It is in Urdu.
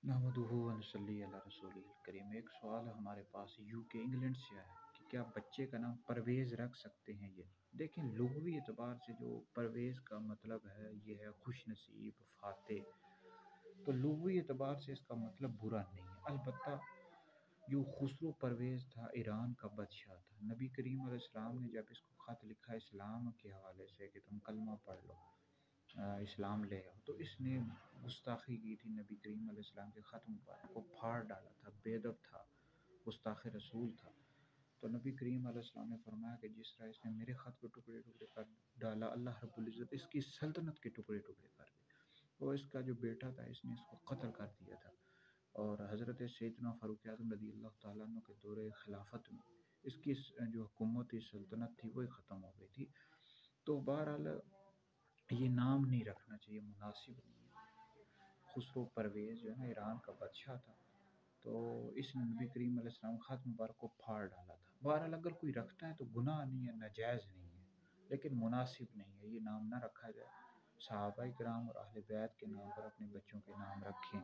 نحمدہ و نصلی علی رسول کریم۔ ایک سوال ہمارے پاس یو کے انگلینڈ سے آیا ہے کہ کیا بچے کا نام پرویز رکھ سکتے ہیں یا نہیں؟ دیکھیں، لغوی اعتبار سے جو پرویز کا مطلب ہے یہ ہے خوش نصیب، فاتح، تو لغوی اعتبار سے اس کا مطلب برا نہیں ہے۔ البتہ جو خسرو پرویز تھا ایران کا بادشاہ تھا، نبی کریم علیہ السلام نے جب اس کو خط لکھا اسلام کے حوالے سے کہ تم کلمہ پڑھ لو، اسلام لے آؤ، تو اس نے گستاخی کی تھی نبی کریم علیہ السلام کے خط مبارک کو پھاڑ ڈالا تھا، بے ادب تھا، گستاخ رسول تھا۔ تو نبی کریم علیہ السلام نے فرمایا کہ جس طرح اس نے میرے خط کو ٹکڑے ٹکڑے کر ڈالا، اللہ رب العزت اس کی سلطنت کے ٹکڑے ٹکڑے کر دے۔ اور اس کا جو بیٹا تھا اس نے اس کو قتل کر دیا تھا، اور حضرت سیدنا فاروق اعظم رضی اللہ تعالیٰ عنہ کے دور خلافت میں اس کی جو حکومت تھی، سلطنت تھی، وہ ختم ہو گئی تھی۔ تو بہرحال یہ نام نہیں رکھنا چاہیے، مناسب نہیں ہے۔ خسرو پرویز جو ہے نا ایران کا بادشاہ تھا، تو اس نے نبی کریم علیہ السلام خط مبارک کو پھاڑ ڈالا تھا۔ بہرحال اگر کوئی رکھتا ہے تو گناہ نہیں ہے، ناجائز نہیں ہے، لیکن مناسب نہیں ہے، یہ نام نہ رکھا جائے۔ صحابہ کرام اور اہل بیت کے نام پر اپنے بچوں کے نام رکھیں۔